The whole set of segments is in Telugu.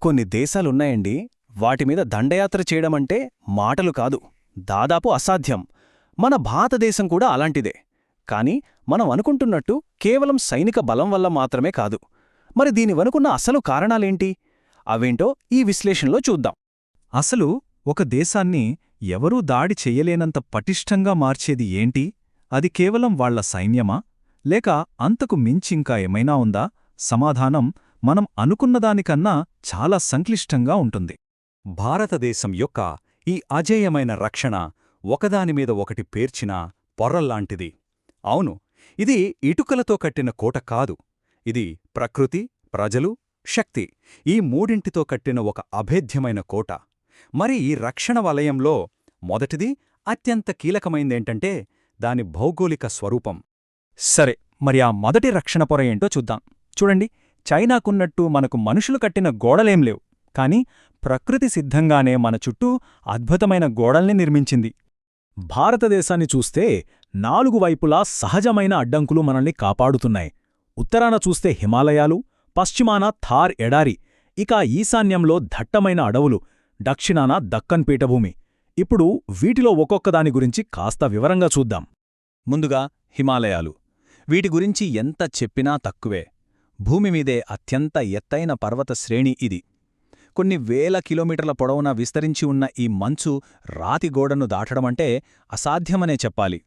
కొన్ని దేశాలున్నాయండి, వాటిమీద దండయాత్ర చేయడమంటే మాటలు కాదు, దాదాపు అసాధ్యం. మన భారతదేశం కూడా అలాంటిదే. కాని మనం అనుకుంటున్నట్టు కేవలం సైనిక బలం వల్ల మాత్రమే కాదు. మరి దీని వెనుకున్న అసలు కారణాలేంటి? అవేంటో ఈ విశ్లేషణలో చూద్దాం. అసలు ఒక దేశాన్ని ఎవరూ దాడి చెయ్యలేనంత పటిష్టంగా మార్చేది ఏంటి? అది కేవలం వాళ్ల సైన్యమా, లేక అంతకు మించింకా ఏమైనా ఉందా? సమాధానం మనం అనుకున్నదానికన్నా చాలా సంక్లిష్టంగా ఉంటుంది. భారతదేశం యొక్క ఈ అజేయమైన రక్షణ ఒకదానిమీద ఒకటి పేర్చిన పొరల్లాంటిది. అవును, ఇది ఇటుకలతో కట్టిన కోట కాదు. ఇది ప్రకృతి, ప్రజలు, శక్తి ఈ మూడింటితో కట్టిన ఒక అభేద్యమైన కోట. మరి ఈ రక్షణ వలయంలో మొదటిది, అత్యంత కీలకమైందేంటంటే దాని భౌగోళిక స్వరూపం. సరే, మరి ఆ మొదటి రక్షణ పొర ఏంటో చూద్దాం. చూడండి, చైనాకున్నట్టు మనకు మనుషులు కట్టిన గోడలేం లేవు, కాని ప్రకృతి సిద్ధంగానే మన చుట్టూ అద్భుతమైన గోడల్ని నిర్మించింది. భారతదేశాన్ని చూస్తే 4 వైపులా సహజమైన అడ్డంకులు మనల్ని కాపాడుతున్నాయి. ఉత్తరాన చూస్తే హిమాలయాలు, పశ్చిమాన థార్ ఎడారి, ఇక ఈశాన్యంలో దట్టమైన అడవులు, దక్షిణాన దక్కన్ పీఠభూమి. ఇప్పుడు వీటిలో ఒక్కొక్కదాని గురించి కాస్త వివరంగా చూద్దాం. ముందుగా హిమాలయాలు. వీటి గురించి ఎంత చెప్పినా తక్కువే. భూమిమీదే అత్యంత ఎత్తైన పర్వత శ్రేణి ఇది. కొన్ని వేల కిలోమీటర్ల పొడవునా విస్తరించి ఉన్న ఈ మంచు రాతిగోడను దాటడమంటే అసాధ్యమనే చెప్పాలి.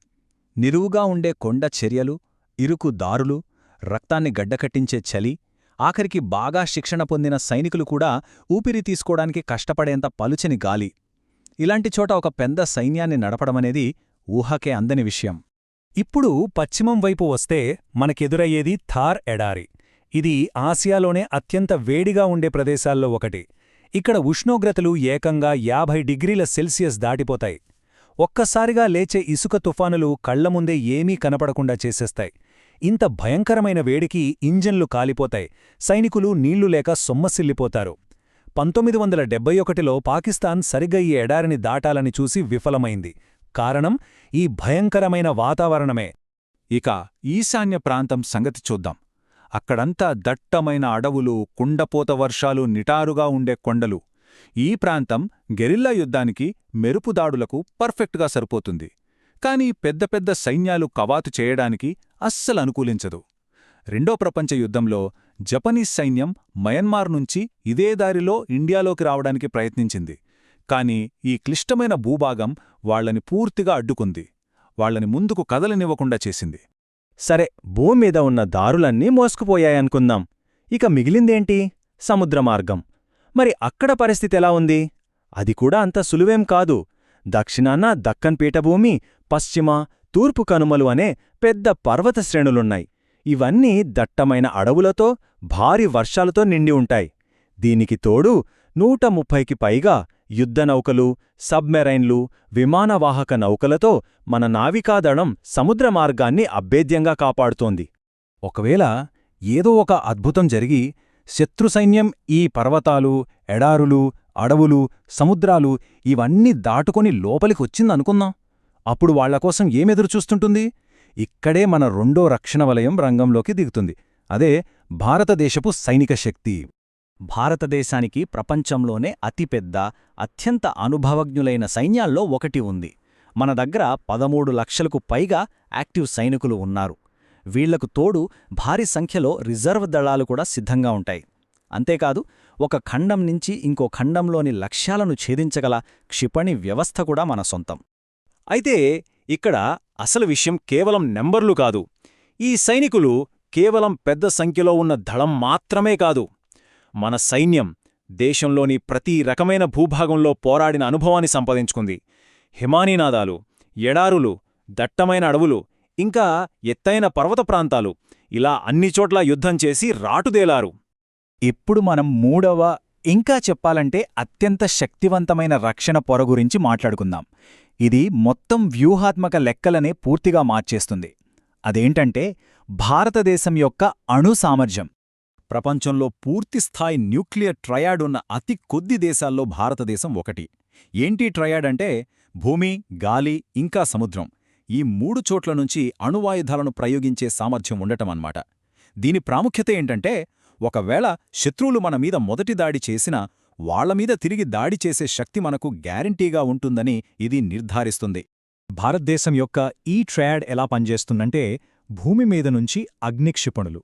నిలువుగా ఉండే కొండ చర్యలు, ఇరుకు దారులు, రక్తాన్ని గడ్డకట్టించే చలి, ఆఖరికి బాగా శిక్షణ పొందిన సైనికులు కూడా ఊపిరి తీసుకోవడానికి కష్టపడేంత పలుచని గాలి. ఇలాంటి చోట ఒక పెద్ద సైన్యాన్ని నడపడమనేది ఊహకే అందని విషయం. ఇప్పుడు పశ్చిమం వైపు వస్తే మనకెదురయ్యేది థార్ ఎడారి. ఇది ఆసియాలోనే అత్యంత వేడిగా ఉండే ప్రదేశాల్లో ఒకటి. ఇక్కడ ఉష్ణోగ్రతలు ఏకంగా 50 డిగ్రీల సెల్సియస్ దాటిపోతాయి. ఒక్కసారిగా లేచే ఇసుక తుఫానులు కళ్లముందే ఏమీ కనపడకుండా చేసేస్తాయి. ఇంత భయంకరమైన వేడికి ఇంజన్లు కాలిపోతాయి, సైనికులు నీళ్లు లేక సొమ్మసిల్లిపోతారు. 1971లో పాకిస్తాన్ సరిగ్గా ఈ ఎడారిని దాటాలని చూసి విఫలమైంది. కారణం ఈ భయంకరమైన వాతావరణమే. ఇక ఈశాన్య ప్రాంతం సంగతి చూద్దాం. అక్కడంతా దట్టమైన అడవులు, కుండపోత వర్షాలు, నిటారుగా ఉండే కొండలు. ఈ ప్రాంతం గెరిల్లా యుద్ధానికి, మెరుపుదాడులకు పర్ఫెక్ట్గా సరిపోతుంది. కాని పెద్ద పెద్ద సైన్యాలు కవాతు చేయడానికి అస్సలు అనుకూలించదు. రెండో ప్రపంచ యుద్ధంలో జపనీస్ సైన్యం మయన్మార్ నుంచి ఇదే దారిలో ఇండియాలోకి రావడానికి ప్రయత్నించింది. కాని ఈ క్లిష్టమైన భూభాగం వాళ్లని పూర్తిగా అడ్డుకుంది, వాళ్లని ముందుకు కదలనివ్వకుండా చేసింది. సరే, భూమ్మీద ఉన్న దారులన్నీ మోసుకుపోయాయనుకుందాం. ఇక మిగిలిందేంటి? సముద్రమార్గం. మరి అక్కడ పరిస్థితెలా ఉంది? అది కూడా అంత సులువేం కాదు. దక్షిణాన దక్కన్ పీఠభూమి, పశ్చిమ, తూర్పు కనుమలు అనే పెద్ద పర్వత శ్రేణులున్నాయి. ఇవన్నీ దట్టమైన అడవులతో, భారీ వర్షాలతో నిండి ఉంటాయి. దీనికి తోడు 130కి పైగా యుద్ధనౌకలు, సబ్మెరైన్లు, విమానవాహక నౌకలతో మన నావికాదళం సముద్రమార్గాన్ని అభేద్యంగా కాపాడుతోంది. ఒకవేళ ఏదో ఒక అద్భుతం జరిగి శత్రుసైన్యం ఈ పర్వతాలు, ఎడారులు, అడవులు, సముద్రాలు ఇవన్నీ దాటుకొని లోపలికొచ్చిందనుకుందాం. అప్పుడు వాళ్లకోసం ఏమెదురుచూస్తుంటుంది? ఇక్కడే మన రెండో రక్షణ వలయం రంగంలోకి దిగుతుంది. అదే భారతదేశపు సైనిక శక్తి. భారతదేశానికి ప్రపంచంలోనే అతిపెద్ద, అత్యంత అనుభవజ్ఞులైన సైన్యాల్లో ఒకటి ఉంది. మన దగ్గర 13 లక్షలకు పైగా యాక్టివ్ సైనికులు ఉన్నారు. వీళ్లకు తోడు భారీ సంఖ్యలో రిజర్వ్ దళాలు కూడా సిద్ధంగా ఉంటాయి. అంతేకాదు, ఒక ఖండం నుంచి ఇంకో ఖండంలోని లక్ష్యాలను ఛేదించగల క్షిపణి వ్యవస్థ కూడా మన సొంతం. అయితే ఇక్కడ అసలు విషయం కేవలం నెంబర్లు కాదు. ఈ సైనికులు కేవలం పెద్ద సంఖ్యలో ఉన్న దళం మాత్రమే కాదు. మన సైన్యం దేశంలోని ప్రతి రకమైన భూభాగంలో పోరాడిన అనుభవాన్ని సంపాదించుకుంది. హిమానీనాదాలు, ఎడారులు, దట్టమైన అడవులు, ఇంకా ఎత్తైన పర్వత ప్రాంతాలు, ఇలా అన్ని చోట్ల యుద్ధం చేసి రాటుదేలారు. ఇప్పుడు మనం మూడవ, ఇంకా చెప్పాలంటే అత్యంత శక్తివంతమైన రక్షణ పొర గురించి మాట్లాడుకుందాం. ఇది మొత్తం వ్యూహాత్మక లెక్కలనే పూర్తిగా మార్చేస్తుంది. అదేంటంటే భారతదేశం యొక్క అణు సామర్థ్యం. ప్రపంచంలో పూర్తిస్థాయి న్యూక్లియర్ ట్రయాడ్ ఉన్న అతి కొద్ది దేశాల్లో భారతదేశం ఒకటి. ఏంటి ట్రయాడ్ అంటే? భూమి, గాలి, ఇంకా సముద్రం. ఈ 3 చోట్ల నుంచి అణువాయుధాలను ప్రయోగించే సామర్థ్యం ఉండటమన్నమాట. దీని ప్రాముఖ్యత ఏంటంటే ఒకవేళ శత్రువులు మన మీద మొదటి దాడి చేసినా వాళ్లమీద తిరిగి దాడి చేసే శక్తి మనకు గ్యారంటీగా ఉంటుందని ఇది నిర్ధారిస్తుంది. భారతదేశం యొక్క ఈ ట్రయాడ్ ఎలా పనిచేస్తుందంటే, భూమి మీద నుంచి అగ్నిక్షిపణులు,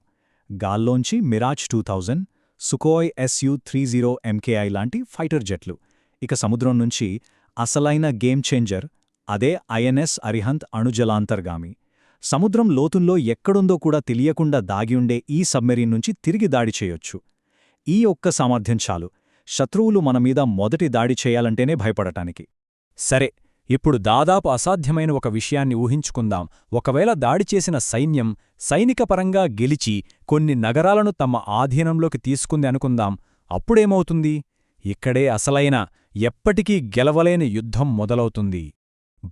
గాల్లోంచి మిరాజ్ 2000, సుకోయ్ Su-30 MKI లాంటి ఫైటర్ జెట్లు, ఇక సముద్రం నుంచి అసలైన గేమ్ చేంజర్ అదే INS అరిహంత్ అణుజలాంతర్గామి. సముద్రం లోతుల్లో ఎక్కడుందో కూడా తెలియకుండా దాగియుండే ఈ సబ్మెరీన్ నుంచి తిరిగి దాడి చేయొచ్చు. ఈ ఒక్క సామర్థ్యం చాలు శత్రువులు మనమీద మొదటి దాడి చేయాలంటేనే భయపడటానికి. సరే, ఇప్పుడు దాదాపు అసాధ్యమైన ఒక విషయాన్ని ఊహించుకుందాం. ఒకవేళ దాడి చేసిన సైన్యం సైనికపరంగా గెలిచి కొన్ని నగరాలను తమ ఆధీనంలోకి తీసుకుంది అనుకుందాం. అప్పుడేమవుతుంది? ఇక్కడే అసలైన, ఎప్పటికీ గెలవలేని యుద్ధం మొదలవుతుంది.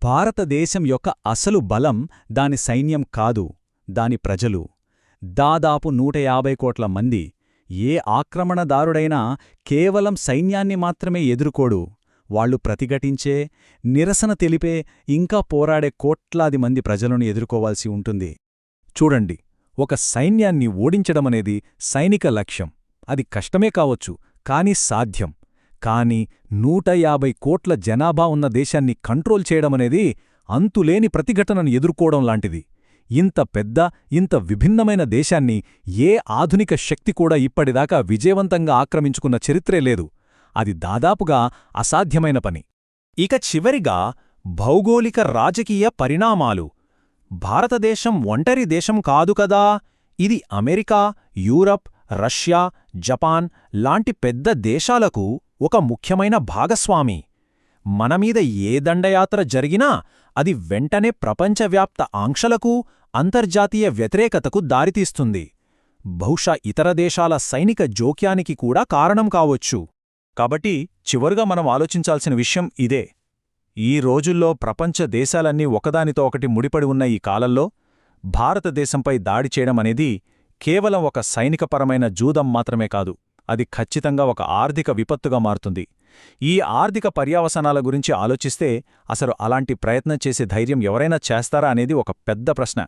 భారతదేశం యొక్క అసలు బలం దాని సైన్యం కాదు, దాని ప్రజలు. దాదాపు 150 కోట్ల మంది. ఏ ఆక్రమణదారుడైనా కేవలం సైన్యాన్ని మాత్రమే ఎదుర్కోడు. వాళ్లు ప్రతిఘటించే, నిరసన తెలిపే, ఇంకా పోరాడే కోట్లాది మంది ప్రజలను ఎదుర్కోవాల్సి ఉంటుంది. చూడండి, ఒక సైన్యాన్ని ఓడించడమనేది సైనిక లక్ష్యం. అది కష్టమే కావచ్చు, కాని సాధ్యం. కాని 150 కోట్ల జనాభా ఉన్న దేశాన్ని కంట్రోల్ చేయడమనేది అంతులేని ప్రతిఘటనను ఎదుర్కోవడం లాంటిది. ఇంత పెద్ద, ఇంత విభిన్నమైన దేశాన్ని ఏ ఆధునిక శక్తి కూడా ఇప్పటిదాకా విజయవంతంగా ఆక్రమించుకున్న చరిత్రే లేదు. అది దాదాపుగా అసాధ్యమైన పని. ఇక చివరిగా భౌగోళిక రాజకీయ పరిణామాలు. భారతదేశం ఒంటరి దేశం కాదు కదా. ఇది అమెరికా, యూరప్, రష్యా, జపాన్ లాంటి పెద్ద దేశాలకు ఒక ముఖ్యమైన భాగస్వామి. మనమీద ఏ దండయాత్ర జరిగినా అది వెంటనే ప్రపంచవ్యాప్త ఆంక్షలకు, అంతర్జాతీయ వ్యతిరేకతకు దారితీస్తుంది. బహుశా ఇతర దేశాల సైనిక జోక్యానికి కూడా కారణం కావొచ్చు. కాబట్టి చివరగా మనం ఆలోచించాల్సిన విషయం ఇదే. ఈ రోజుల్లో ప్రపంచ దేశాలన్నీ ఒకదానితో ఒకటి ముడిపడి ఉన్న ఈ కాలంలో భారతదేశంపై దాడి చేయడం అనేది కేవలం ఒక సైనికపరమైన జూదం మాత్రమే కాదు, అది ఖచ్చితంగా ఒక ఆర్థిక విపత్తుగా మారుతుంది. ఈ ఆర్థిక పర్యావసనాల గురించి ఆలోచిస్తే అసలు అలాంటి ప్రయత్నం చేసే ధైర్యం ఎవరైనా చేస్తారా అనేది ఒక పెద్ద ప్రశ్న.